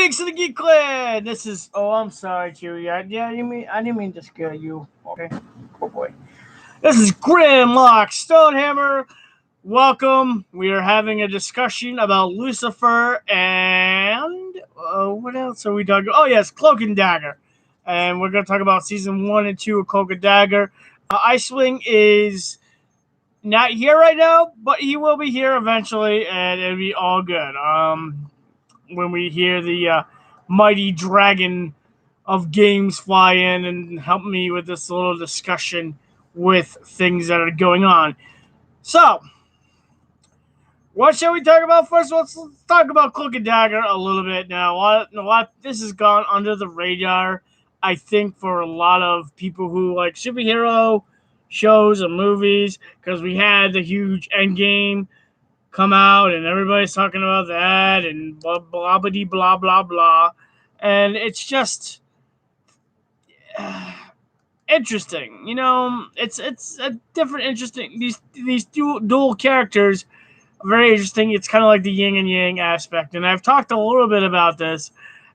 Greetings to the Geek Clan. This is. Oh, I'm sorry, Chewie. I didn't mean to scare you. Okay. Oh boy. This is Grimlock Stonehammer. Welcome. We are having a discussion about Lucifer and what else are we talking? Oh yes, Cloak and Dagger, and we're going to talk about season 1 and 2 of Cloak and Dagger. Icewing is not here right now, but he will be here eventually, and it'll be all good. When we hear the mighty dragon of games fly in and help me with this little discussion with things that are going on. So, what shall we talk about first? Let's talk about Cloak and Dagger a little bit now. A lot this has gone under the radar, I think, for a lot of people who like superhero shows and movies, because we had the huge Endgame come out and everybody's talking about that and blah blah blah blah blah, and it's just interesting. It's a different interesting. These dual characters are very interesting. It's kind of like the yin and yang aspect, and I've talked a little bit about this,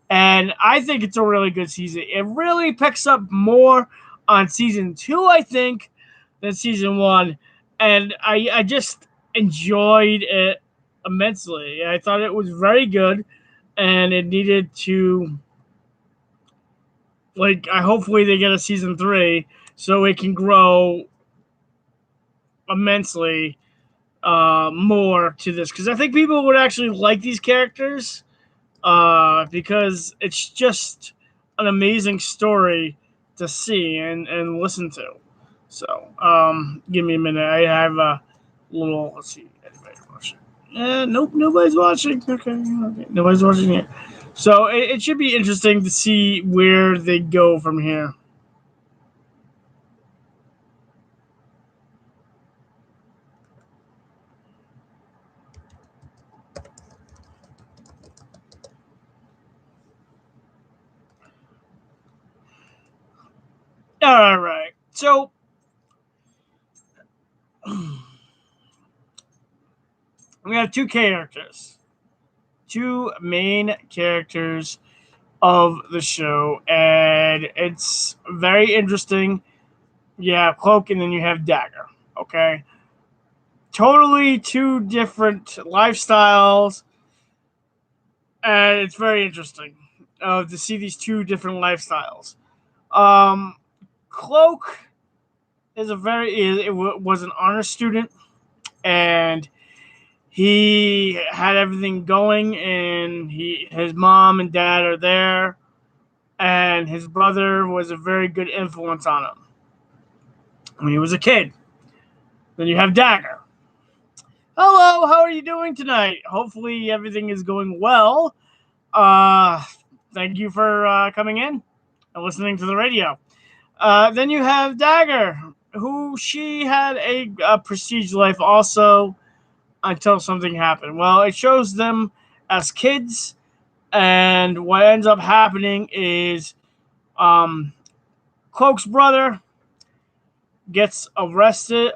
and I think it's a really good season. It really picks up more on season 2, I think, than season 1, and I just enjoyed it immensely. I thought it was very good, and it needed to, hopefully they get a season 3 so it can grow immensely more to this, because I think people would actually like these characters because it's just an amazing story to see and listen to. So, give me a minute. I have a little. Let's see. Anybody's watching? Nope, nobody's watching. Okay, nobody's watching it. So it should be interesting to see where they go from here. All right. So we have two main characters of the show, and it's very interesting. You have Cloak, and then you have Dagger. Okay, totally two different lifestyles, and it's very interesting to see these two different lifestyles. Cloak was an honor student, and he had everything going, and his mom and dad are there, and his brother was a very good influence on him when he was a kid. Then you have Dagger. Hello, how are you doing tonight? Hopefully everything is going well. Thank you for coming in and listening to the radio. Then you have Dagger, who she had a prestige life also until something happened. Well, it shows them as kids, and what ends up happening is Cloak's brother gets arrested,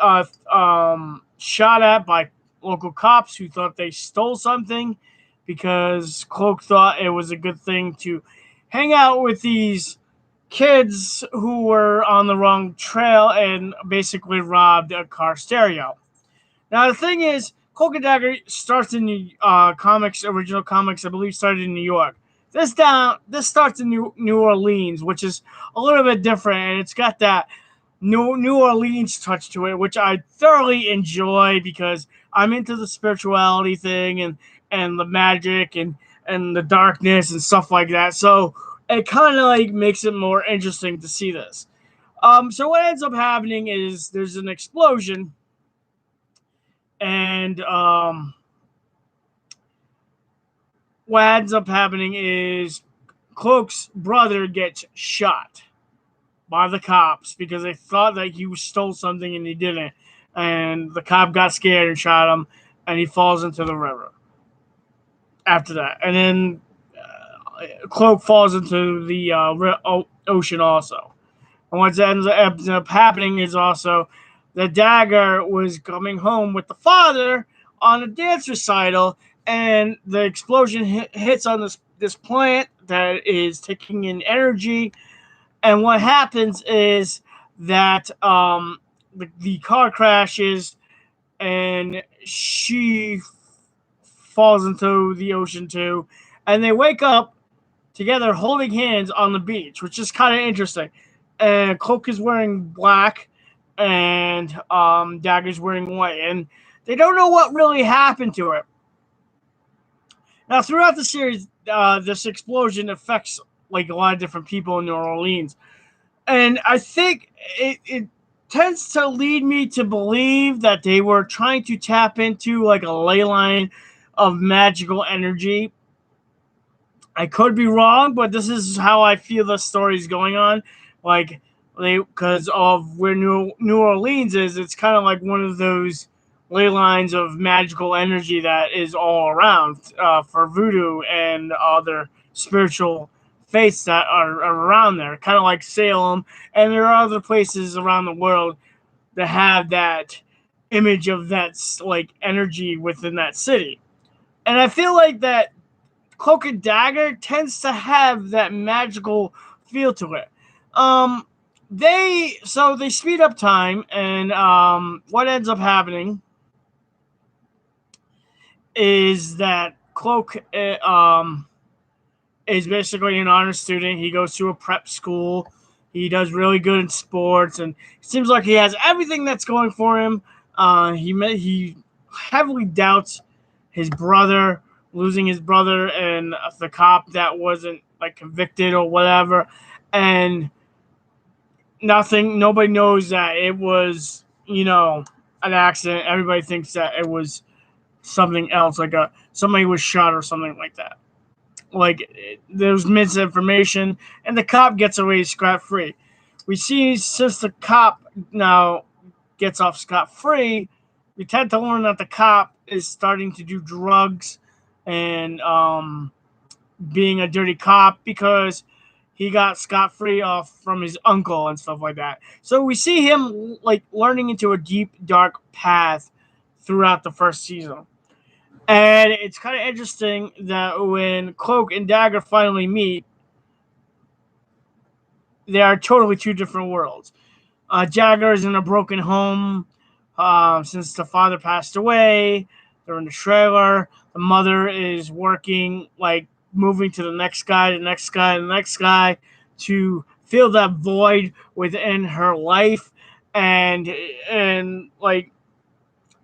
shot at by local cops who thought they stole something, because Cloak thought it was a good thing to hang out with these kids who were on the wrong trail and basically robbed a car stereo. Now, the thing is, Cloak and Dagger starts in the original comics, I believe, started in New York. This starts in New Orleans, which is a little bit different, and it's got that New Orleans touch to it, which I thoroughly enjoy because I'm into the spirituality thing and the magic and the darkness and stuff like that. So it kind of makes it more interesting to see this. So what ends up happening is there's an explosion, and what ends up happening is Cloak's brother gets shot by the cops because they thought that he stole something and he didn't. And the cop got scared and shot him, and he falls into the river after that. And then Cloak falls into the ocean also. And what ends up happening is also the Dagger was coming home with the father on a dance recital, and the explosion hits on this this plant that is taking in energy, and what happens is that the car crashes, and she falls into the ocean too, and they wake up together holding hands on the beach, which is kind of interesting. And Cloak is wearing black, and Dagger's wearing white, and they don't know what really happened to her. Now, throughout the series, this explosion affects like a lot of different people in New Orleans, and I think it tends to lead me to believe that they were trying to tap into like a ley line of magical energy. I could be wrong, but this is how I feel the story's going on. Like because of where New Orleans is, it's kind of like one of those ley lines of magical energy that is all around for voodoo and other spiritual faiths that are around there. Kind of like Salem, and there are other places around the world that have that image of that like energy within that city. And I feel like that Cloak and Dagger tends to have that magical feel to it. Um, they speed up time, and what ends up happening is that Cloak is basically an honor student. He goes to a prep school. He does really good in sports, and it seems like he has everything that's going for him. He heavily doubts his brother, losing his brother, and the cop that wasn't like convicted or whatever, and nobody knows that it was an accident. Everybody thinks that it was something else, like somebody was shot or something like that. Like there's misinformation, and the cop gets away scot free. We see since the cop now gets off scot free, we tend to learn that the cop is starting to do drugs and being a dirty cop because he got scot free off from his uncle and stuff like that. So we see him like learning into a deep, dark path throughout the first season. And it's kind of interesting that when Cloak and Dagger finally meet, they are totally two different worlds. Dagger is in a broken home since the father passed away. They're in the trailer. The mother is working, like moving to the next guy, the next guy, the next guy to fill that void within her life. And like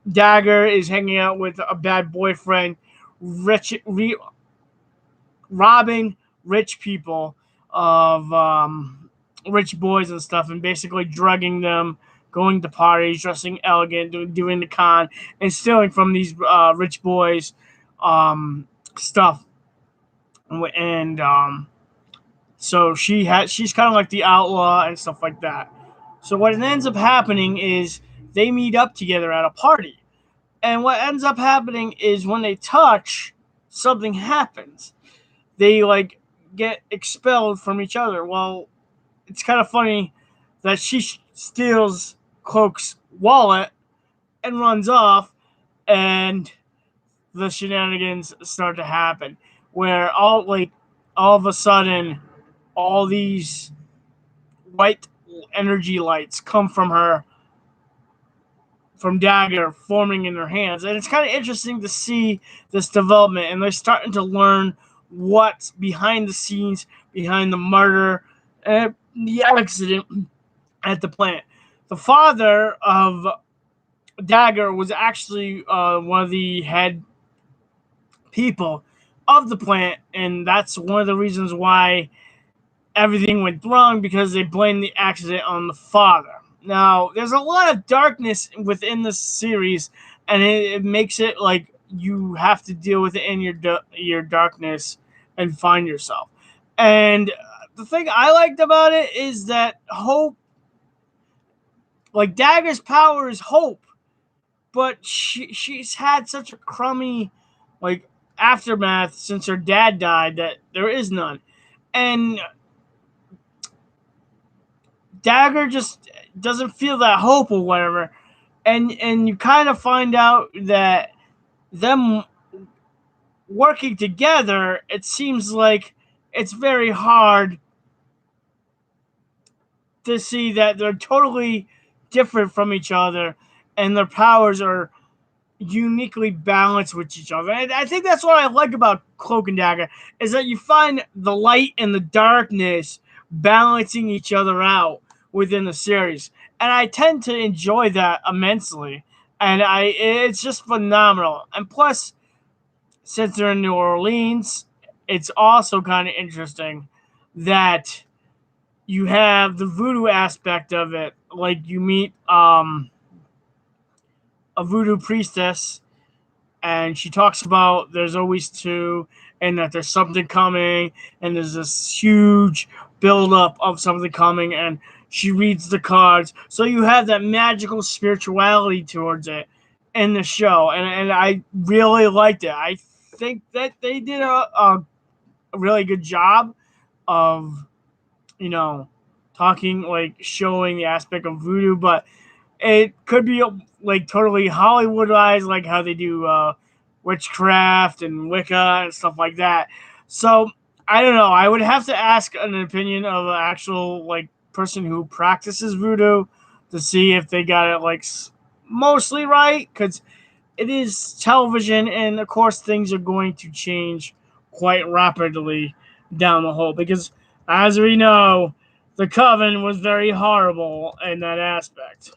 Dagger is hanging out with a bad boyfriend, robbing rich people of rich boys and stuff, and basically drugging them, going to parties, dressing elegant, doing the con, and stealing from these rich boys stuff. And so she's kind of like the outlaw and stuff like that. So what ends up happening is they meet up together at a party. And what ends up happening is when they touch, something happens. They like get expelled from each other. Well, it's kind of funny that she steals Cloak's wallet and runs off, and the shenanigans start to happen. Where all of a sudden, all these white energy lights come from her, from Dagger, forming in her hands. And it's kind of interesting to see this development, and they're starting to learn what's behind the scenes, behind the murder and the accident at the plant. The father of Dagger was actually one of the head people of the plant, and that's one of the reasons why everything went wrong, because they blamed the accident on the father. Now, there's a lot of darkness within this series, and it makes it like you have to deal with it in your darkness and find yourself. And the thing I liked about it is that hope, like Dagger's power is hope, but she's had such a crummy like aftermath since her dad died that there is none. And Dagger just doesn't feel that hope or and you kind of find out that them working together, it seems like it's very hard to see that they're totally different from each other and their powers are uniquely balanced with each other. And I think that's what I like about Cloak and Dagger is that you find the light and the darkness balancing each other out within the series. And I tend to enjoy that immensely. And it's just phenomenal. And plus, since they're in New Orleans, it's also kind of interesting that you have the voodoo aspect of it. Like you meet a voodoo priestess, and she talks about there's always two, and that there's something coming, and there's this huge buildup of something coming, and she reads the cards. So you have that magical spirituality towards it in the show, and I really liked it. I think that they did a really good job of, talking, like showing the aspect of voodoo, but it could be like totally Hollywoodized, like how they do witchcraft and Wicca and stuff like that. So I don't know. I would have to ask an opinion of an actual like person who practices voodoo to see if they got it like mostly right, because it is television, and of course things are going to change quite rapidly down the hole. Because as we know, the Coven was very horrible in that aspect.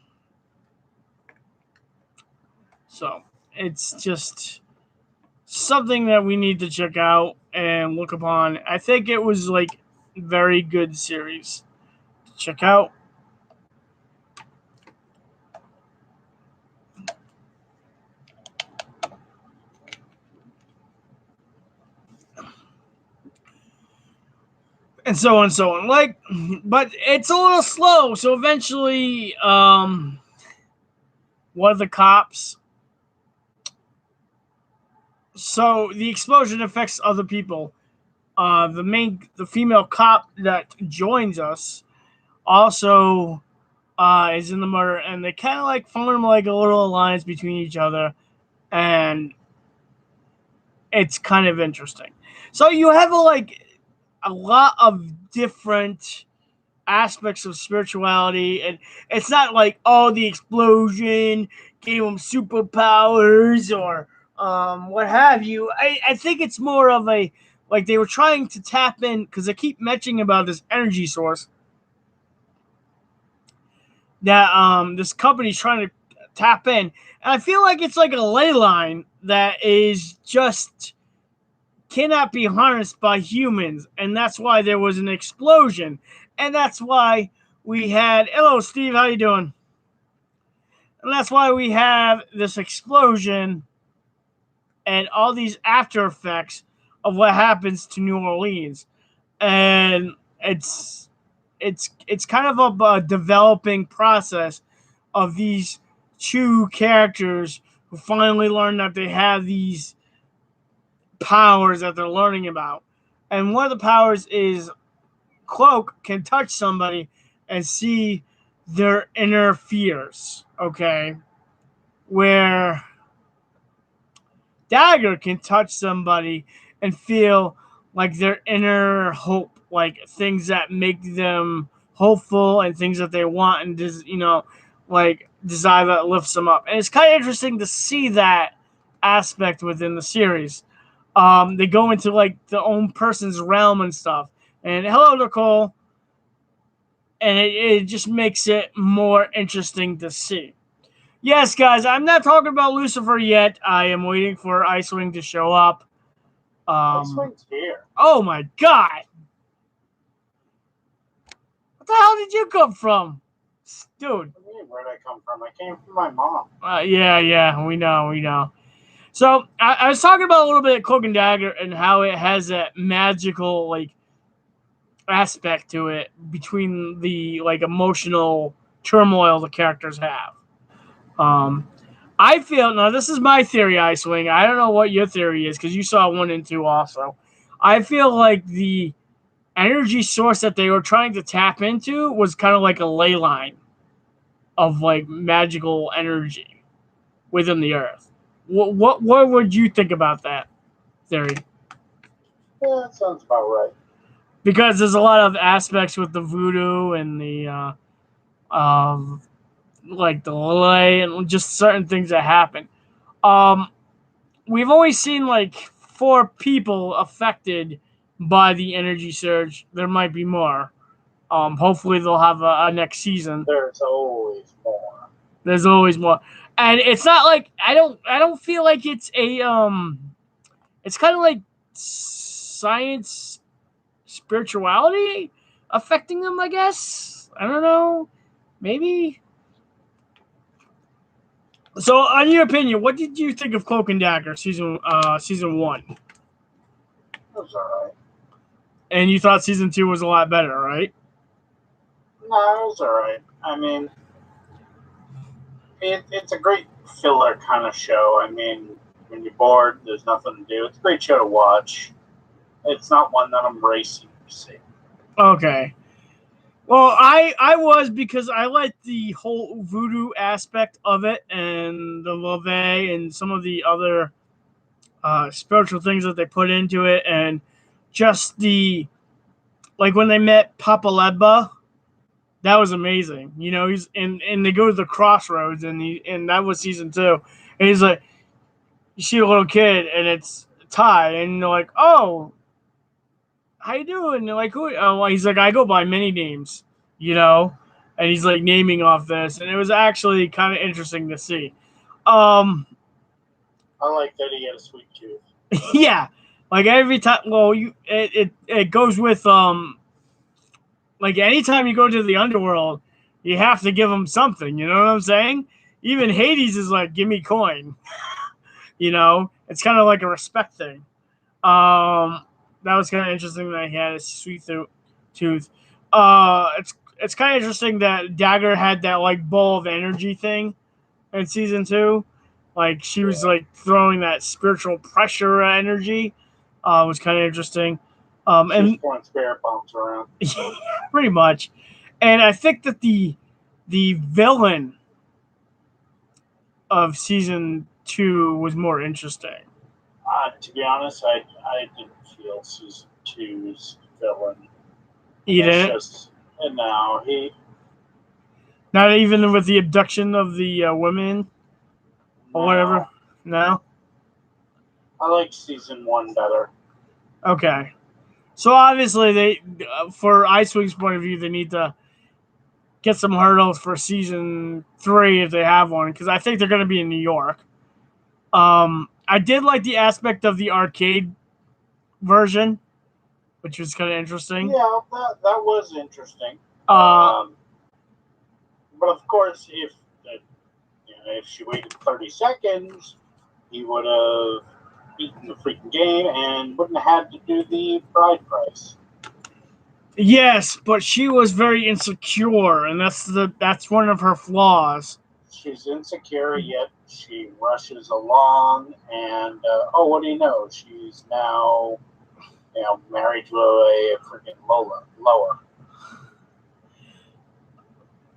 So it's just something that we need to check out and look upon. I think it was like very good series to check out. And so on and so on. Like, but it's a little slow. So eventually, one of the cops. So the explosion affects other people. The female cop that joins us also is in the murder, and they kind of like form like a little alliance between each other, and it's kind of interesting. So you have a lot of different aspects of spirituality, and it's not like the explosion gave them superpowers or what have you. I think it's more of a like they were trying to tap in because they keep mentioning about this energy source that this company's trying to tap in, and I feel like it's like a ley line that is just cannot be harnessed by humans, and that's why there was an explosion, and that's why we had hello Steve, how you doing? And that's why we have this explosion and all these after effects of what happens to New Orleans, and it's kind of a developing process of these two characters who finally learn that they have these powers that they're learning about. And one of the powers is Cloak can touch somebody and see their inner fears, okay? Where Dagger can touch somebody and feel like their inner hope, like things that make them hopeful and things that they want and like desire that lifts them up. And it's kind of interesting to see that aspect within the series. They go into like the own person's realm and stuff. And hello, Nicole. And it just makes it more interesting to see. Yes, guys, I'm not talking about Lucifer yet. I am waiting for Icewing to show up. Icewing's here. Oh my god! What the hell did you come from? Dude. What do you mean, where'd I come from? I came from my mom. Yeah, we know. So, I was talking about a little bit of Cloak and Dagger and how it has that magical, like, aspect to it between the, like, emotional turmoil the characters have. I feel, now this is my theory, Icewing. I don't know what your theory is because you saw 1 and 2 also. I feel like the energy source that they were trying to tap into was kind of like a ley line of like magical energy within the earth. What would you think about that? theory. Yeah, that sounds about right. Because there's a lot of aspects with the voodoo and the like the lay and just certain things that happen. We've only seen like 4 people affected by the energy surge. There might be more. Hopefully they'll have a next season. There's always more. There's always more, and it's not like I don't feel like it's a It's kind of like science, spirituality affecting them. I guess I don't know. Maybe. So, in your opinion, what did you think of Cloak and Dagger season 1? It was alright. And you thought season 2 was a lot better, right? No, it was alright. I mean, it's a great filler kind of show. I mean, when you're bored, there's nothing to do. It's a great show to watch. It's not one that I'm racing to see. Okay. Well, I was, because I liked the whole voodoo aspect of it and the love and some of the other spiritual things that they put into it, and just the, like when they met Papa Lebba, that was amazing. You know, he's and they go to the crossroads, and that was season 2. And he's like, you see a little kid, and it's Ty, and you're like, oh, how you doing? And they're like, who? Oh, well, he's like, I go by many names, you know, and he's like naming off this, and it was actually kind of interesting to see. I like that he had a sweet tooth. Yeah, like every time. Well, it goes with like anytime you go to the underworld, you have to give them something. You know what I'm saying? Even Hades is like, give me coin. You know, it's kind of like a respect thing. That was kind of interesting that he had a sweet tooth. It's kind of interesting that Dagger had that like ball of energy thing in season 2. Like she was like throwing that spiritual pressure energy. Was kind of interesting. And throwing spirit bombs around. Pretty much. And I think that the villain of season 2 was more interesting. To be honest, I didn't feel season 2's villain. You didn't? No, he. Not even with the abduction of the women or whatever? No? I like season 1 better. Okay. So obviously, they, for Icewing's point of view, they need to get some hurdles for season 3 if they have one, because I think they're going to be in New York. I did like the aspect of the arcade version, which was kind of interesting. Yeah, that was interesting. But of course, if she waited 30 seconds, he would have beaten the freaking game and wouldn't have had to do the bride price. Yes, but she was very insecure, and that's one of her flaws. She's insecure, yet she rushes along, and what do you know? She's now, married to a freaking lower.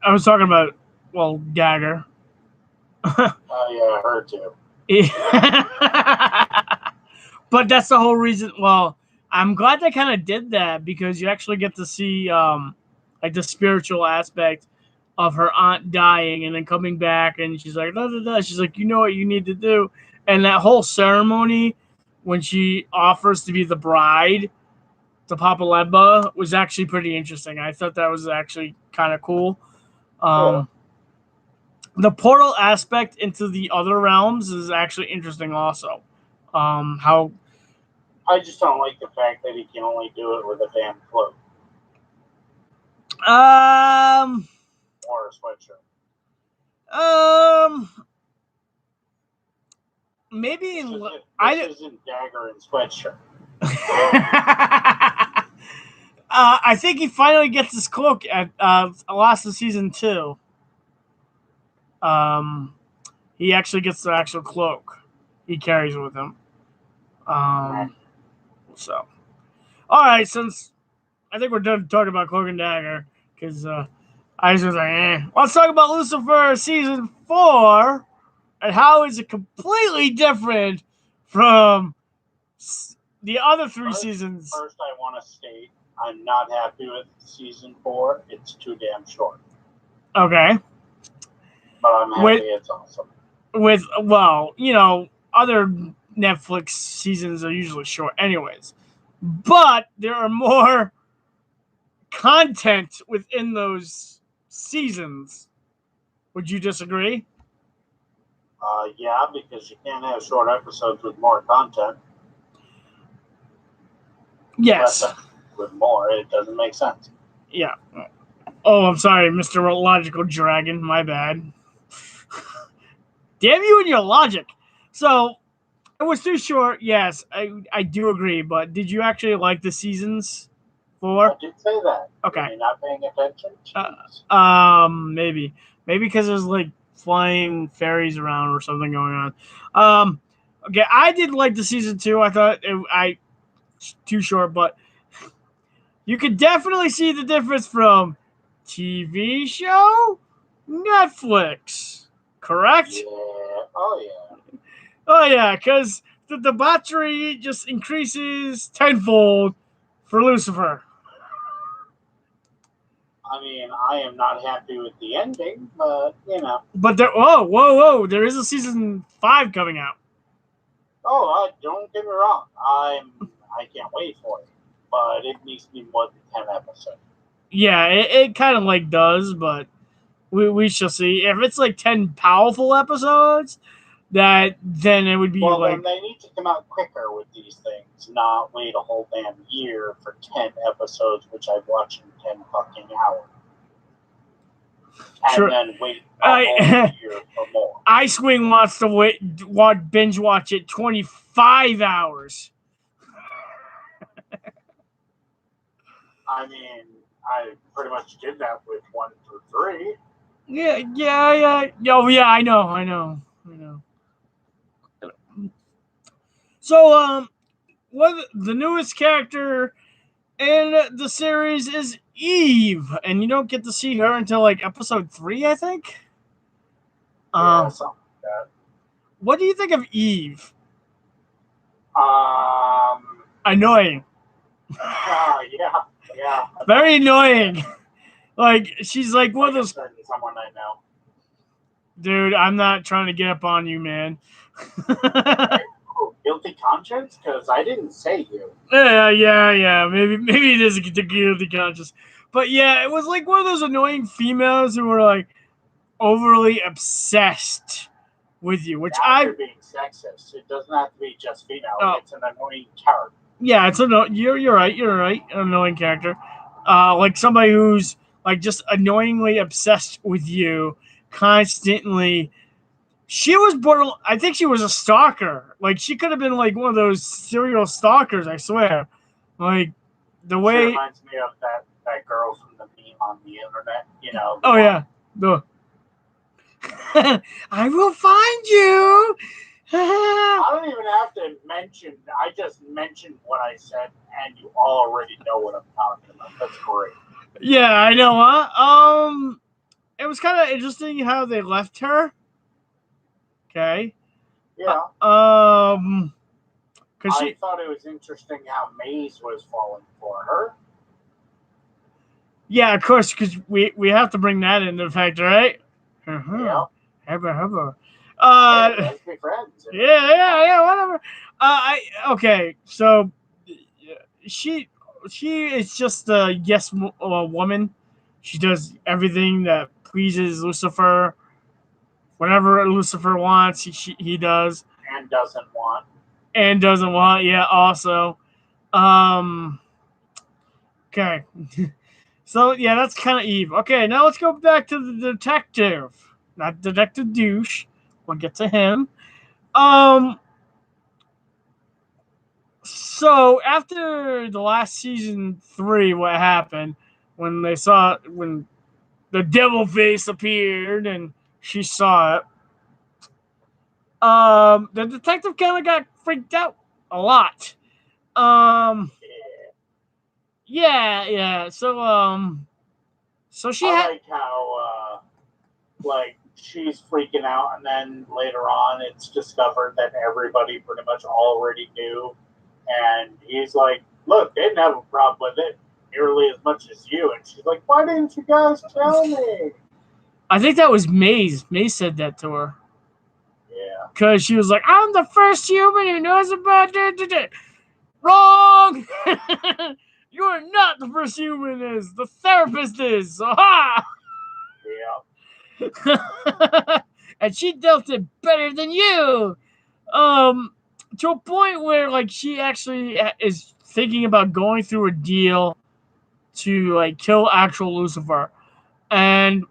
I was talking about, well, Dagger. Yeah, her too. But that's the whole reason. Well, I'm glad they kind of did that, because you actually get to see like the spiritual aspect of her aunt dying and then coming back, and she's like, da, da, da. She's like, you know what you need to do. And that whole ceremony when she offers to be the bride to Papa Lebba was actually pretty interesting. I thought that was actually kind of cool. The portal aspect into the other realms is actually interesting also. How I just don't like the fact that he can only do it with a damn cloak. Or a sweatshirt. Maybe this isn't Dagger and sweatshirt. I think he finally gets his cloak at last of season 2. He actually gets the actual cloak he carries with him. So, all right, since I think we're done talking about Cloak and Dagger, because I was like, let's talk about Lucifer season 4 and how is it completely different from The other three seasons. First, I want to state I'm not happy with season 4. It's too damn short. Okay. But I'm happy it's awesome. Other Netflix seasons are usually short anyways. But there are more content within those seasons. Would you disagree? Yeah, because you can't have short episodes with more content. Yes. With more, it doesn't make sense. Yeah. Oh, I'm sorry, Mr. Logical Dragon. My bad. Damn you and your logic. So, it was too short. Yes, I do agree. But did you actually like the seasons 4? I did say that. Okay. Are you not paying attention? Maybe because there's like flying fairies around or something going on. Okay, I did like the season 2. I thought too short, but you could definitely see the difference from TV show, Netflix. Correct? Yeah. Oh yeah. Oh yeah, because the debauchery just increases tenfold for Lucifer. I mean, I am not happy with the ending, but But whoa! There is a season 5 coming out. Oh, don't get me wrong. I can't wait for it, but it needs to be more than 10 episodes. Yeah, it kind of like does, but we shall see. If it's like 10 powerful episodes, then it would be then they need to come out quicker with these things, not wait a whole damn year for 10 episodes, which I've watched in 10 fucking hours. And then wait a whole year for more. Icewing wants to binge watch it 25 hours. I mean, I pretty much did that with 1 through 3. Yeah. Oh, yeah, I know. So, the newest character in the series is Eve, and you don't get to see her until like episode 3, I think. Yeah, something like that. What do you think of Eve? Annoying. Yeah. Very annoying. Like, she's like one of those. Someone I know. Dude, I'm not trying to get up on you, man. Guilty conscience? Because I didn't say you. Yeah. Maybe it is the guilty conscience. But yeah, it was like one of those annoying females who were like overly obsessed with you, which You're being sexist. It doesn't have to be just female. Oh. It's an annoying character. Yeah, you're right. An annoying character. Like somebody who's like just annoyingly obsessed with you constantly. She was born. I think she was a stalker. Like she could have been like one of those serial stalkers. I swear. Like the way. She reminds me of that girl from the meme on the internet. Oh yeah. I will find you. I don't even have to mention. I just mentioned what I said, and you already know what I'm talking about. That's great. Yeah, I know. Huh? It was kind of interesting how they left her. Okay. Yeah. Because I thought it was interesting how Maze was falling for her. Yeah, of course, because we have to bring that into effect, right? Yeah. Hubba. Let's be friends. Yeah, whatever. Okay, so she is just a yes woman. She does everything that pleases Lucifer. Whatever Lucifer wants, he does. And doesn't want. Yeah, also. Okay. So, yeah, that's kind of Eve. Okay, now let's go back to the detective. Not Detective Douche. We'll get to him. So, after the last season 3, what happened when the devil face appeared and she saw it, the detective kind of got freaked out a lot. Yeah. So she like how she's freaking out, and then later on it's discovered that everybody pretty much already knew And he's like, look, they didn't have a problem with it nearly as much as you. And she's like, why didn't you guys tell me? I think that was Maze. Maze said that to her. Yeah. Because she was like, I'm the first human who knows about it. Wrong! You are not the first human is. The therapist is. Aha! Yeah. And she dealt it better than you. To a point where like she actually is thinking about going through a deal to like kill actual Lucifer, and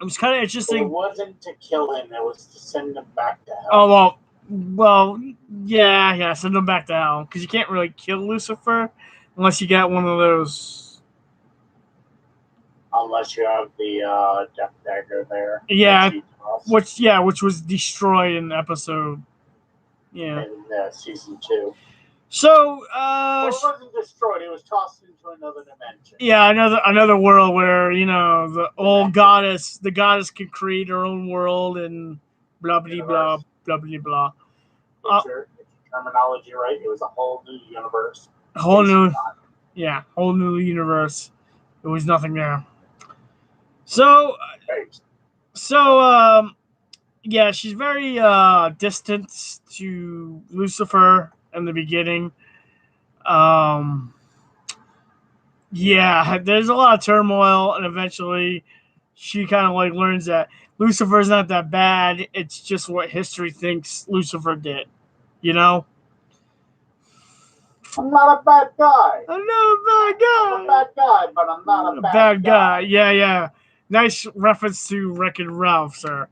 it was kind of interesting. It wasn't to kill him; it was to send him back to hell. Oh well, yeah, send him back to hell because you can't really kill Lucifer unless you got one of those. Unless you have the death dagger there. Yeah, which was destroyed in episode. Yeah. In season 2. So, well, it wasn't destroyed; it was tossed into another dimension. Yeah, another world where the old goddess, the goddess can create her own world and blah blah blah blah blah blah. It's your terminology, right? It was a whole new universe. Whole new universe. There was nothing there. So, yeah, she's very distant to Lucifer in the beginning. Yeah, there's a lot of turmoil, and eventually she kind of like learns that Lucifer's not that bad. It's just what history thinks Lucifer did. You know? I'm not a bad guy. I'm not a bad guy. I'm a bad guy, but I'm not a bad guy. Yeah. Nice reference to Wreck-It Ralph, sir.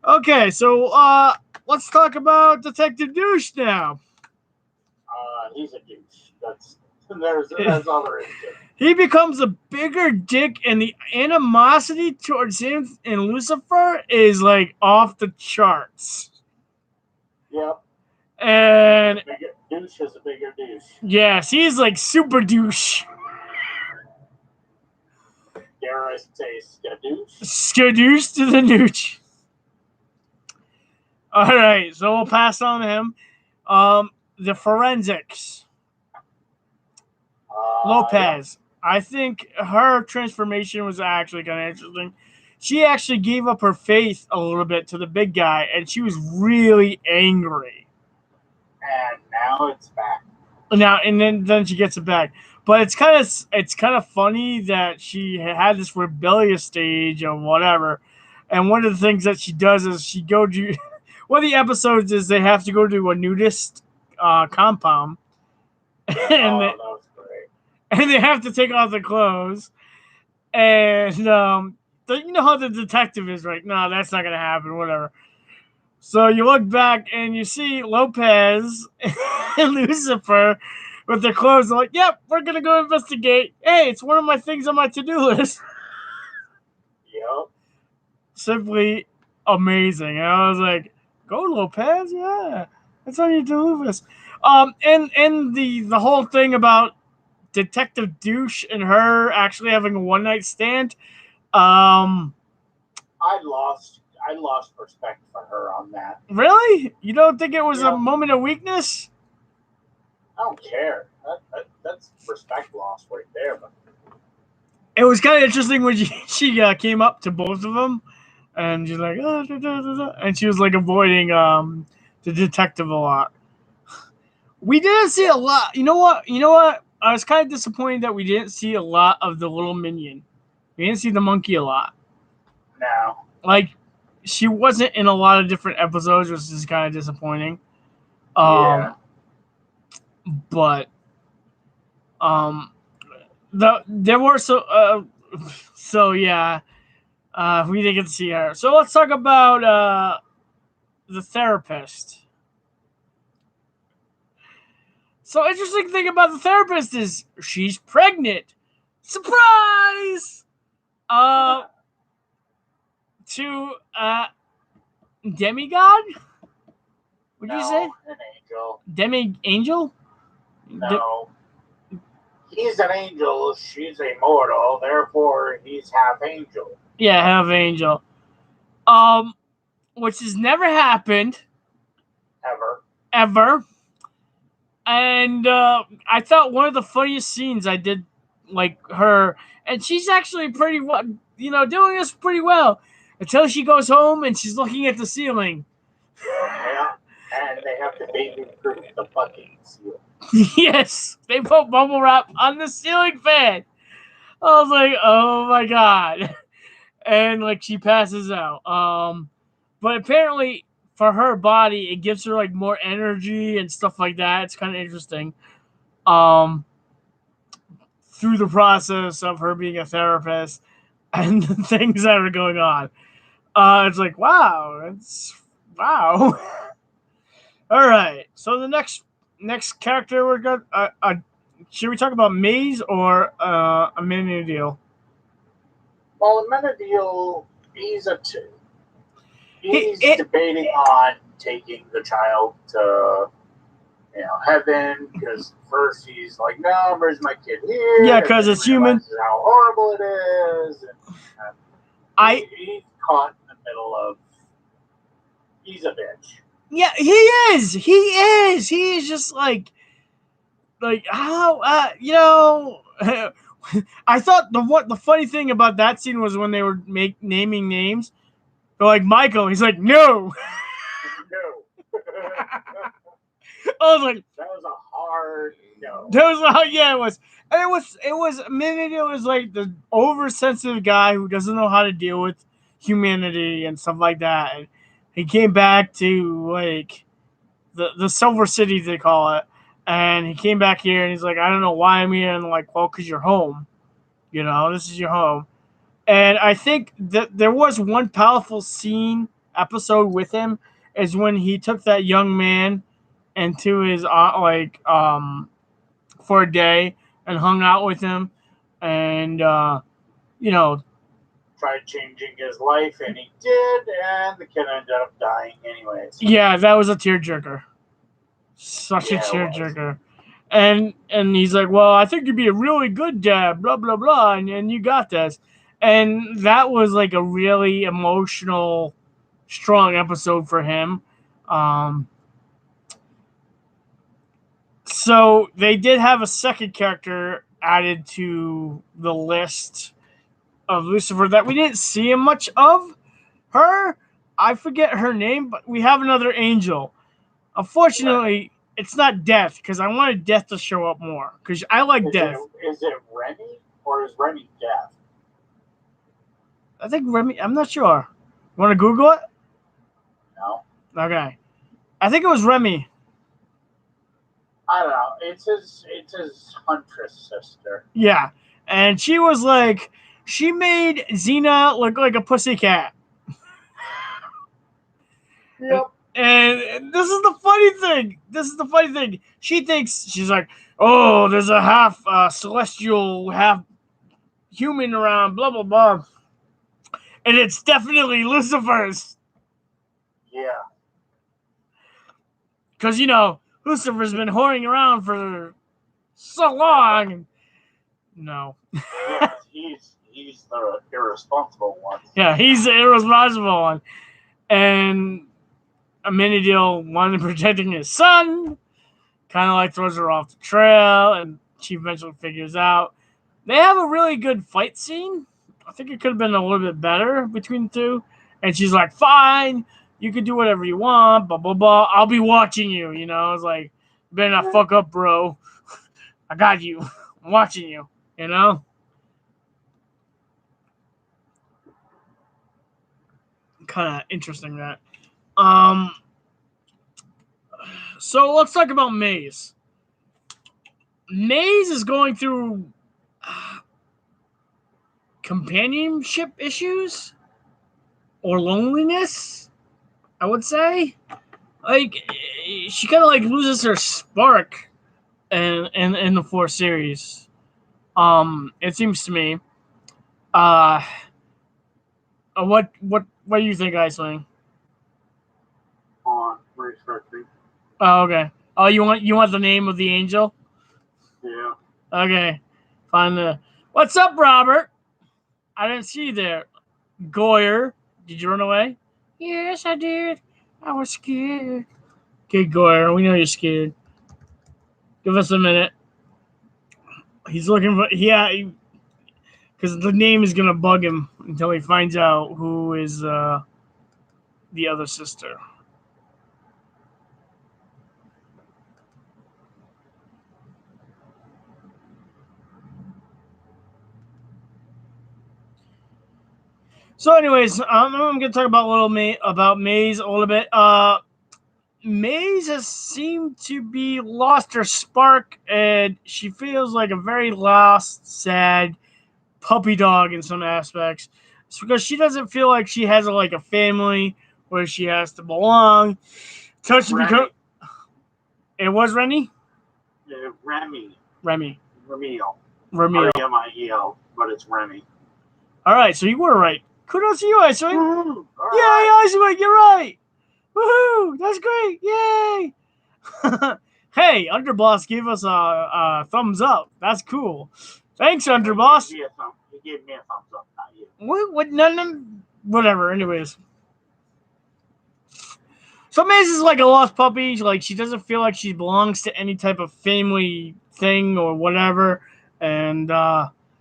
Okay, so let's talk about Detective Douche now. He's a douche. There's all there is to it. He becomes a bigger dick, and the animosity towards him and Lucifer is like off the charts. Yep. And douche is a bigger douche. Yes, he's like super douche. Dare I say skadoosh? Skadoosh to the nooch. All right, so we'll pass on to him. The forensics. Lopez. Yeah. I think her transformation was actually kind of interesting. She actually gave up her faith a little bit to the big guy, and she was really angry. And now it's back. And then she gets it back. But it's kind of funny that she had this rebellious stage or whatever. And one of the things that she does is she go to one of the episodes is they have to go to a nudist compound. That was great. And they have to take off their clothes. And you know how the detective is, right? No, that's not gonna happen, whatever. So you look back and you see Lopez and Lucifer with their clothes. They're like, yep, we're going to go investigate. Hey, it's one of my things on my to-do list. Yep. Simply amazing. And I was like, go Lopez, yeah. That's on your to-do list. And the whole thing about Detective Douche and her actually having a one-night stand. I lost respect for her on that. Really? You don't think it was a moment of weakness? I don't care. That's respect lost right there. But it was kind of interesting when she came up to both of them, and she's like, oh, da, da, da, da. And she was like avoiding the detective a lot. We didn't see a lot. You know what? I was kind of disappointed that we didn't see a lot of the little minion. We didn't see the monkey a lot. No. Like, she wasn't in a lot of different episodes, which is kind of disappointing. Yeah. But there were yeah, we didn't get to see her. So let's talk about the therapist. So interesting thing about the therapist is she's pregnant. Surprise! To demigod? Would you say? An angel. Demi-angel? No. He's an angel. She's a mortal. Therefore, he's half angel. Yeah, half angel. Which has never happened. Ever. And I thought one of the funniest scenes I did, like her, and she's actually pretty well, doing this pretty well until she goes home and she's looking at the ceiling. Yeah, and they have to baby-proof the fucking seal. Yes, they put bubble wrap on the ceiling fan. I was like, oh my god. And like she passes out. But apparently for her body, it gives her like more energy and stuff like that. It's kind of interesting. Um, through the process of her being a therapist and the things that are going on. It's like, wow, wow. All right. So the next character we're going should we talk about Maze or a mini deal? Well, Amenadiel, he's debating on taking the child to heaven, because first he's like, no, where's my kid here? Yeah, because it's human. How horrible it is. And, he's caught in the middle of, he's a bitch. Yeah, he is. He is just like how I thought the funny thing about that scene was when they were naming names. They're like Michael. He's like, no. No. I was like, that was a hard no. That was yeah, it was. And it was Amenadiel was like the oversensitive guy who doesn't know how to deal with humanity and stuff like that. And he came back to like the Silver City, they call it. And he came back here and he's like, I don't know why I'm here. And I'm like, well, because you're home. This is your home. And I think that there was one powerful episode with him is when he took that young man into his for a day and hung out with him and tried changing his life, and he did, and the kid ended up dying anyways. Yeah, that was a tearjerker. Such a tearjerker. And he's like, well, I think you'd be a really good dad, blah, blah, blah, and you got this. And that was like a really emotional, strong episode for him. So they did have a second character added to the list of Lucifer that we didn't see much of. Her, I forget her name, but we have another angel. Unfortunately, it's not Death, because I wanted Death to show up more, because I like Death. Is it Remy, or is Remy Death? I think Remy, I'm not sure. You want to Google it? No. Okay. I think it was Remy. I don't know. It's his huntress sister. Yeah. And she was like, she made Xena look like a pussycat. Yep. And this is the funny thing. She thinks, she's like, oh, there's a half celestial, half human around, blah, blah, blah. And it's definitely Lucifer's. Yeah. Because, Lucifer's been whoring around for so long. No. Yeah, he's the irresponsible one. Yeah, he's the irresponsible one. And Amenadiel wanted protecting his son. Kind of like throws her off the trail. And she eventually figures out. They have a really good fight scene. I think it could have been a little bit better between the two. And she's like, fine. You can do whatever you want, blah, blah, blah. I'll be watching you, I was like, you better not fuck up, bro. I got you. I'm watching you, Kind of interesting, that. So let's talk about Maze. Maze is going through companionship issues or loneliness, I would say. Like, she kind of like loses her spark in the 4 series. It seems to me. What do you think, Icewing? Restricting. Oh, okay. Oh, you want the name of the angel? Yeah. Okay. Find the. What's up, Robert? I didn't see you there. Goyer, did you run away? Yes, I did. I was scared. Okay, Goyer, we know you're scared. Give us a minute. He's looking for because the name is gonna bug him until he finds out who is the other sister. So, anyways, I'm gonna talk about Maze a little bit. Maze has seemed to be lost her spark, and she feels like a very lost, sad puppy dog in some aspects. It's because she doesn't feel like she has a family where she has to belong. It was Rennie? Remy. Remy. Remiel. Remiel. R-E-M-I-E-L, but it's Remy. All right, so you were right. Kudos to you, Icewing. Woo! Yay, Icewing, you're right. Woohoo! That's great. Yay! Hey, Underboss gave us a thumbs up. That's cool. Thanks, Underboss. He gave me a thumbs up, not you. What? None. Whatever. Anyways. So Maze is like a lost puppy. Like, she doesn't feel like she belongs to any type of family thing or whatever, and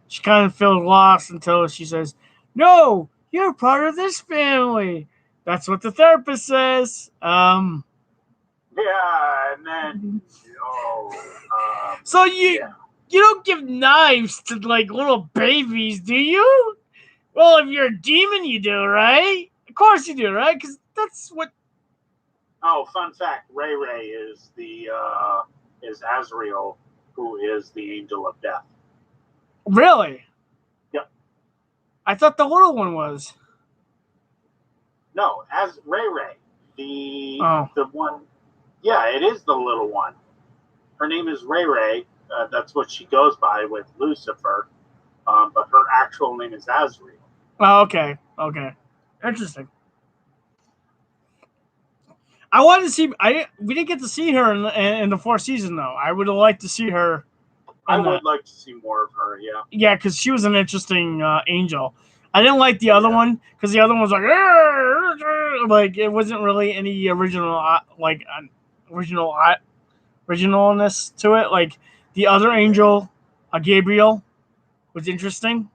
she kind of feels lost until she says, "No, you're part of this family." That's what the therapist says. Yeah, and then so you don't give knives to like little babies, do you? Well, if you're a demon, you do, right? Of course you do, right? Because that's what. Oh, fun fact: Ray is is Azrael, who is the angel of death. Really? Yep. I thought the little one was. No, as Ray, the one. Yeah, it is the little one. Her name is Ray. That's what she goes by with Lucifer, but her actual name is Azrael. Oh, okay. Interesting. I wanted to see. We didn't get to see her in the fourth season though. I would have liked to see her. I would like to see more of her. Yeah. Yeah, because she was an interesting angel. I didn't like the other one because the other one was like it wasn't really any originalness to it. Like the other angel, Gabriel, was interesting.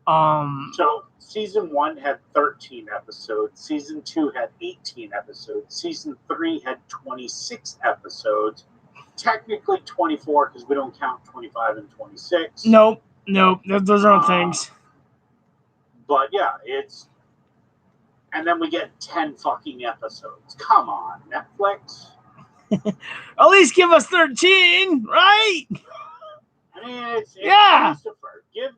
So season 1 had 13 episodes. Season 2 had 18 episodes. Season 3 had 26 episodes. Technically 24 because we don't count 25 and 26. Nope. Those aren't things. But yeah, and then we get 10 fucking episodes. Come on, Netflix. At least give us 13, right? I mean, it's Lucifer. Give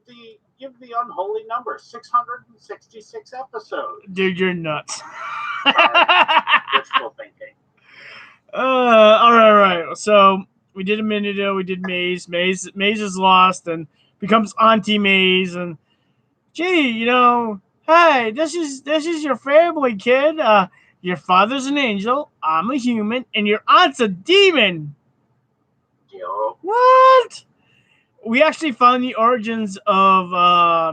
the unholy number 666 episodes. Dude, you're nuts. Wishful thinking. All right. So we did a minute ago. We did Maze. Maze is lost and becomes Auntie Maze. And gee, hey, this is your family, kid. Your father's an angel. I'm a human, and your aunt's a demon. Yo. What? We actually found the origins of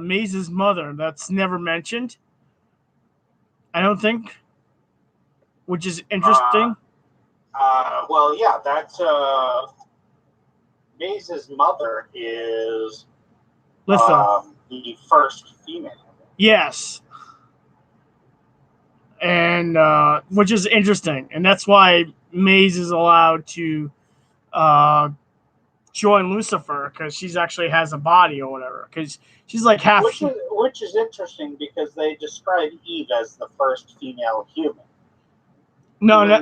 Maze's mother. That's never mentioned. I don't think. Which is interesting. Well, yeah, that's Maze's mother is the first female. Yes. And which is interesting. And that's why Maze is allowed to join Lucifer, because she's actually has a body or whatever. Because she's like half. Which is interesting because they describe Eve as the first female human. Even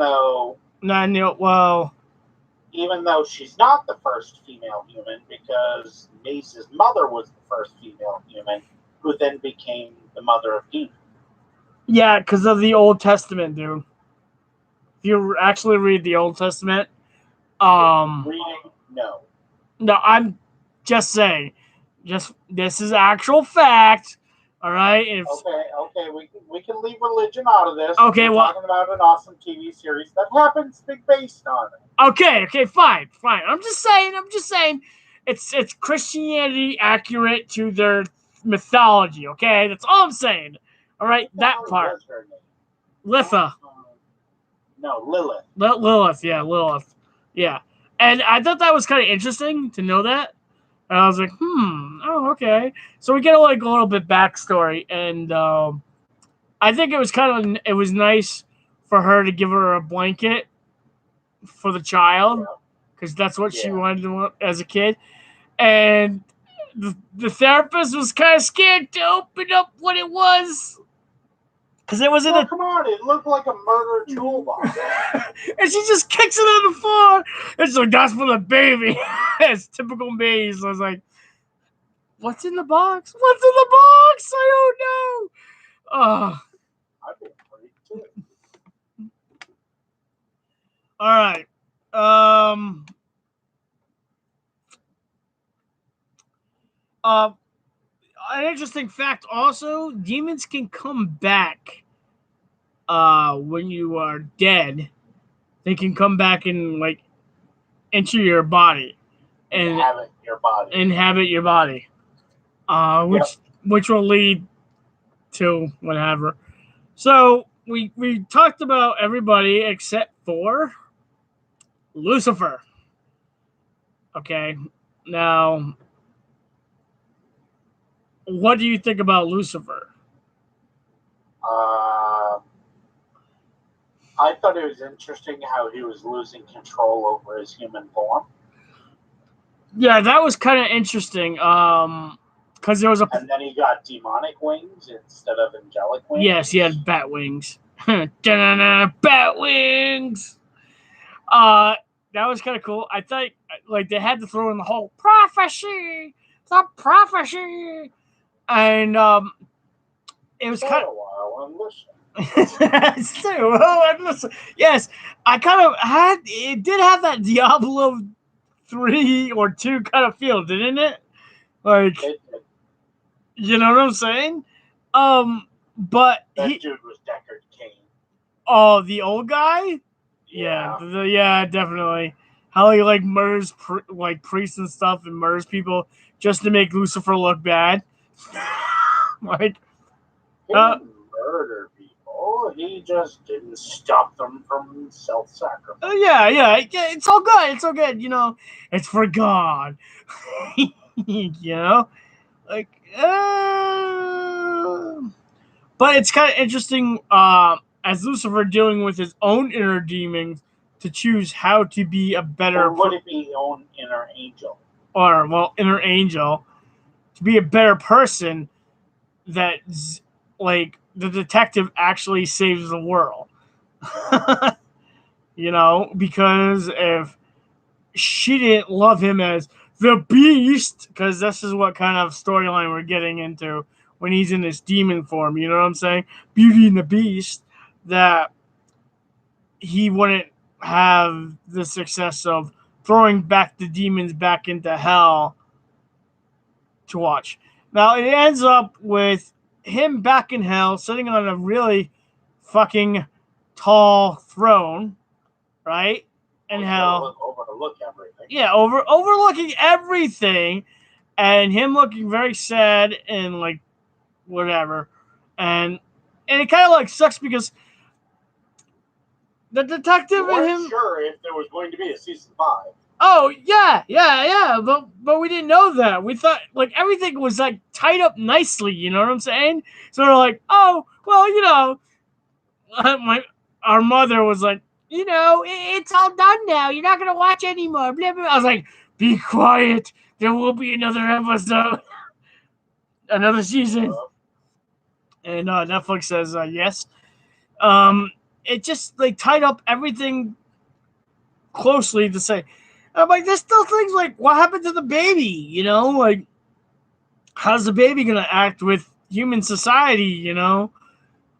though she's not the first female human, because Maze's mother was the first female human, who then became the mother of Eve. Yeah, because of the Old Testament, dude. If you actually read the Old Testament, reading, no. No, I'm just saying. This is actual fact. All right. Okay. We can leave religion out of this. Okay, We're talking about an awesome TV series that happens to be based on it. Okay, fine. I'm just saying. It's Christianity accurate to their mythology. Okay, that's all I'm saying. All right, that part. Litha. No, Lilith. Lilith, yeah, Lilith. Yeah. And I thought that was kind of interesting to know that. And I was like, oh, okay. So we get like a little bit backstory, and I think it was nice for her to give her a blanket for the child because that's what she wanted to, as a kid. And the therapist was kind of scared to open up what it was because it was in come on, it looked like a murder toolbox. And she just kicks it on the floor. It's like, that's for the baby. It's typical me. So I was like, what's in the box? What's in the box? I don't know. I've been pretty too. All right. An interesting fact also, demons can come back when you are dead. They can come back and like enter your body and inhabit your body. Which will lead to whatever. So we talked about everybody except for Lucifer. Okay. Now, what do you think about Lucifer? I thought it was interesting how he was losing control over his human form. Yeah, that was kind of interesting. Because there was and then he got demonic wings instead of angelic wings. Yes, he had bat wings. Bat wings. That was kind of cool. I thought like they had to throw in the whole prophecy, and it was kind of. Yes, I kind of had. It did have that Diablo 3 or 2 kind of feel, didn't it? Like, you know what I'm saying? But that dude was Deckard Cain. Oh, the old guy? Yeah, definitely. How he like murders like priests and stuff and murders people just to make Lucifer look bad. Like, he didn't murder people. He just didn't stop them from self-sacrifice. Yeah. It's all good. It's all good. You know, it's for God. You know, like, but it's kind of interesting. As Lucifer dealing with his own inner demons to choose how to be a better. Or would it be own inner angel? Inner angel to be a better person. That like the detective actually saves the world. You know, because if she didn't love him as the Beast, because this is what kind of storyline we're getting into when he's in this demon form, you know what I'm saying? Beauty and the Beast, that he wouldn't have the success of throwing back the demons back into hell to watch. Now, it ends up with him back in hell, sitting on a really fucking tall throne, right? In hell. Overlook everything. Yeah, overlooking everything, and him looking very sad and like whatever. And it kind of like sucks because the detective and him. Sure, if there was going to be a season 5. Oh yeah, but we didn't know that. We thought like everything was like tied up nicely. You know what I'm saying? So we're like, oh well, you know, our mother was like, you know, it's all done now. You're not gonna watch anymore. Blah, blah. I was like, be quiet. There will be another episode, another season. And Netflix says yes. It just like tied up everything closely to say. I'm like, there's still things like what happened to the baby? You know, like how's the baby gonna act with human society? You know,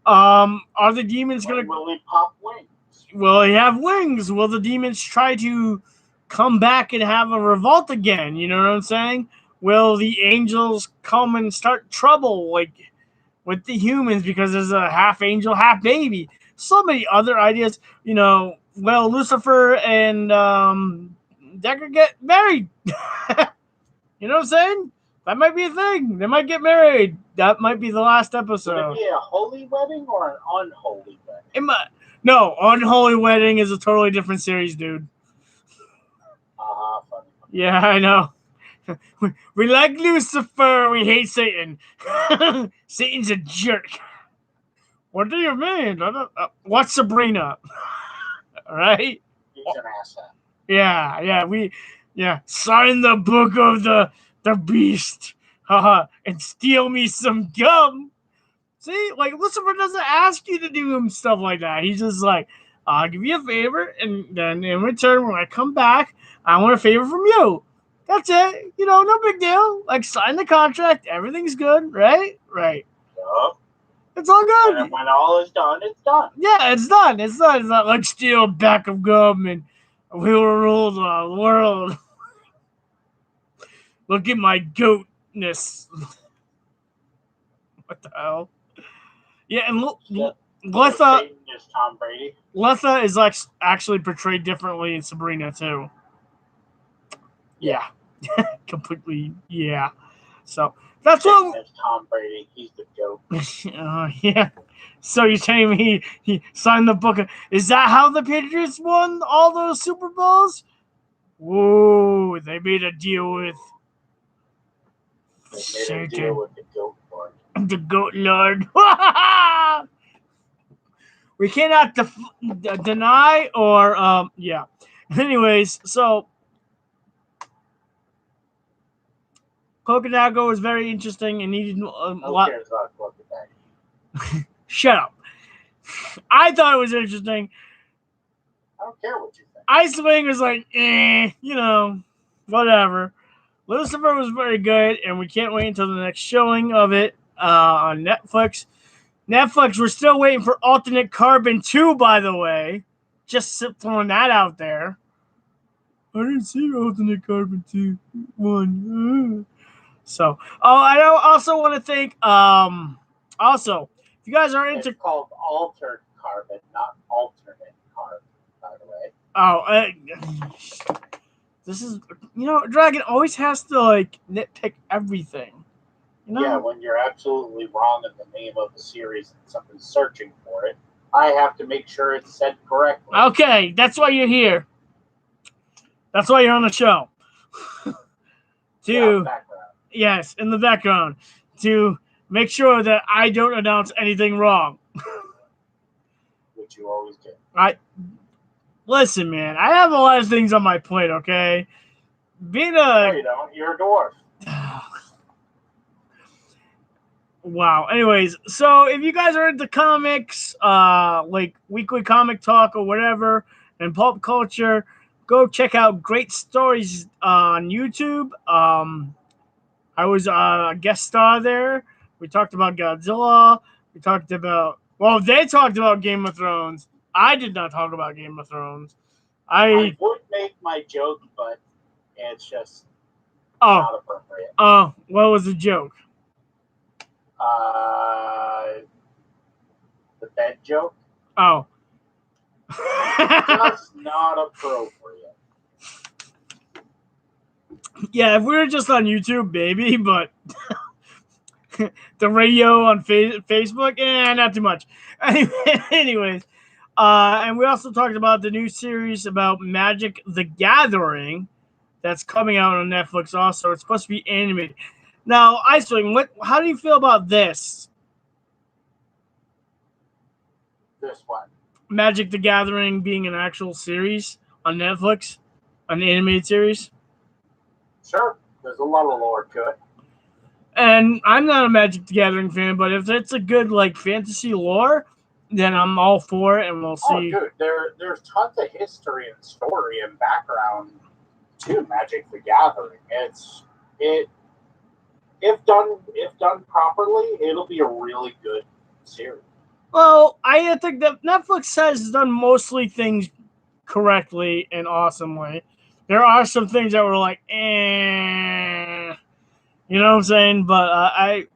are the demons gonna? Will he pop wings? Will he have wings? Will the demons try to come back and have a revolt again? You know what I'm saying? Will the angels come and start trouble like with the humans because there's a half angel, half baby? So many other ideas. You know, well, Lucifer and Dagger get married. You know what I'm saying? That might be a thing. They might get married. That might be the last episode. Would it be a holy wedding or an unholy wedding? No, Unholy Wedding is a totally different series, dude. Yeah, I know. We like Lucifer. We hate Satan. Satan's a jerk. What do you mean? What's Sabrina? All right. He's an asset. Yeah. Sign the book of the beast, haha, and steal me some gum. See, like Lucifer doesn't ask you to do him stuff like that. He's just like, I'll give you a favor, and then in return, when I come back, I want a favor from you. That's it. No big deal. Like sign the contract, everything's good, right? Right. Yup. It's all good. And when all is done, it's done. Yeah, it's done. It's done. It's not like steal a pack of gum and we will rule the world. Look at my goatness. What the hell? Yeah, and Letha. Satan is Tom Brady. Letha is like actually portrayed differently in Sabrina too. Yeah, completely. Yeah. So that's Satan what. is Tom Brady. He's the goat. Yeah. So you're telling me he signed the book? Is that how the Patriots won all those Super Bowls? Whoa! They made a deal with. They made a deal with the goat lord. The goat lord. We cannot deny or yeah. Anyways, so Cloak and Dagger was very interesting and needed a lot. Who cares about Cloak and Dagger? Shut up. I thought it was interesting. I don't care what you think. Icewing was like, whatever. Lucifer was very good, and we can't wait until the next showing of it on Netflix. Netflix, we're still waiting for Alternate Carbon 2, by the way. Just throwing that out there. I didn't see Alternate Carbon 2. 1. So, I also want to thank, also, if you guys are into... It's called Altered Carbon, not Alternate Carbon, by the way. This is, Dragon always has to, like, nitpick everything. Yeah, when you're absolutely wrong in the name of the series and someone's searching for it, I have to make sure it's said correctly. Okay, that's why you're here. That's why you're on the show. Yes, in the background. To make sure that I don't announce anything wrong. Which you always do. Listen, man, I have a lot of things on my plate, okay? No, you don't. You're a dwarf. Wow. Anyways, so if you guys are into comics, like weekly comic talk or whatever, and pulp culture, go check out Great Stories on YouTube. I was a guest star there. We talked about Godzilla. They talked about Game of Thrones. I did not talk about Game of Thrones. I would make my joke, but it's just not appropriate. Oh, what was the joke? The bed joke? Oh. Just not appropriate. Yeah, if we were just on YouTube, maybe, but the radio on Facebook, not too much. Anyways, and we also talked about the new series about Magic the Gathering that's coming out on Netflix also. It's supposed to be animated. Now, Icewing, how do you feel about this? This one? Magic the Gathering being an actual series on Netflix, an animated series? Sure. There's a lot of lore to it. And I'm not a Magic the Gathering fan, but if it's a good, like, fantasy lore, then I'm all for it, and we'll see. Oh, dude, there's tons of history and story and background to Magic the Gathering. If done properly, it'll be a really good series. Well, I think that Netflix has done mostly things correctly and awesomely. There are some things that were like, you know what I'm saying? But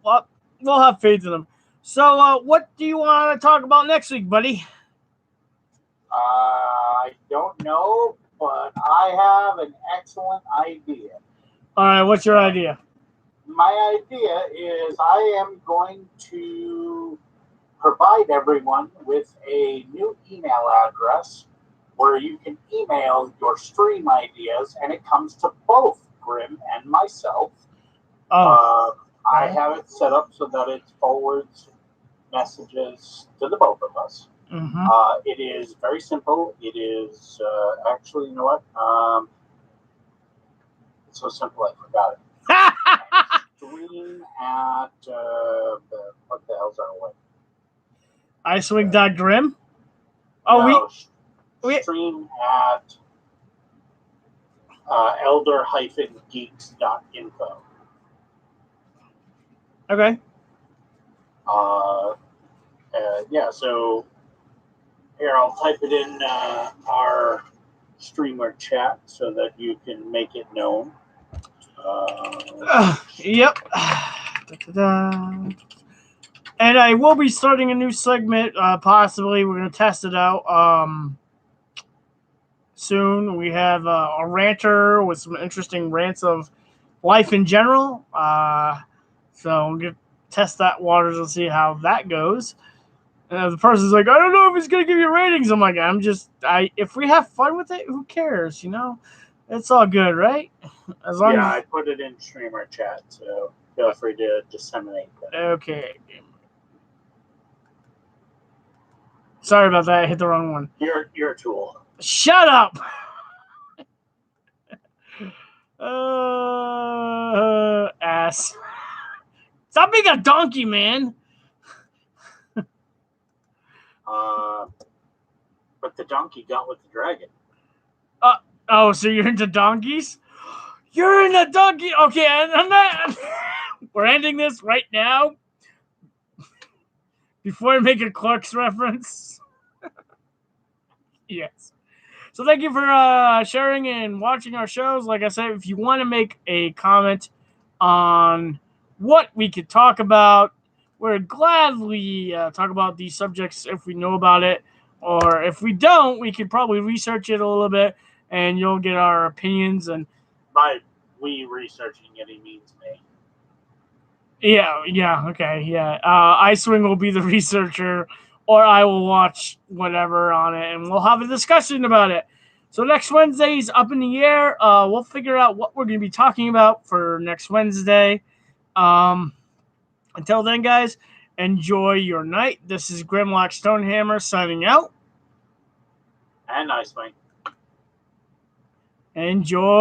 we'll have faith in them. So, what do you want to talk about next week, buddy? I don't know, but I have an excellent idea. All right, what's your idea? My idea is I am going to provide everyone with a new email address where you can email your stream ideas, and it comes to both Grim and myself. I have it set up so that it forwards messages to the both of us. Mm-hmm. It is very simple. It is actually, you know what? It's so simple I forgot it. Stream at what the hell's our way? Icewing.grim. Oh, no, we stream at elder-geeks.info. Okay. Yeah, so here I'll type it in our streamer chat so that you can make it known. Yep. And I will be starting a new segment. Possibly, we're going to test it out soon. We have a ranter with some interesting rants of life in general. So we're going to test that waters and see how that goes. The person's like, I don't know if it's going to give you ratings. I'm like, if we have fun with it, who cares? You know, it's all good, right? As long as I put it in streamer chat, so feel free to disseminate that. Okay. Sorry about that. I hit the wrong one. You're a tool. Shut up. Ass. Stop being a donkey, man. But the donkey got with the dragon. Oh, so you're into donkeys? You're in a donkey. Okay, and that we're ending this right now. Before I make a Clark's reference. Yes. So thank you for sharing and watching our shows. Like I said, if you want to make a comment on what we could talk about, we'll gladly talk about these subjects if we know about it. Or if we don't, we could probably research it a little bit, and you'll get our opinions. And by we researching it, he means me. Yeah, okay, yeah. Icewing will be the researcher, or I will watch whatever on it, and we'll have a discussion about it. So next Wednesday's up in the air. We'll figure out what we're going to be talking about for next Wednesday. Until then, guys, enjoy your night. This is Grimlock Stonehammer signing out. And Icewing. Enjoy.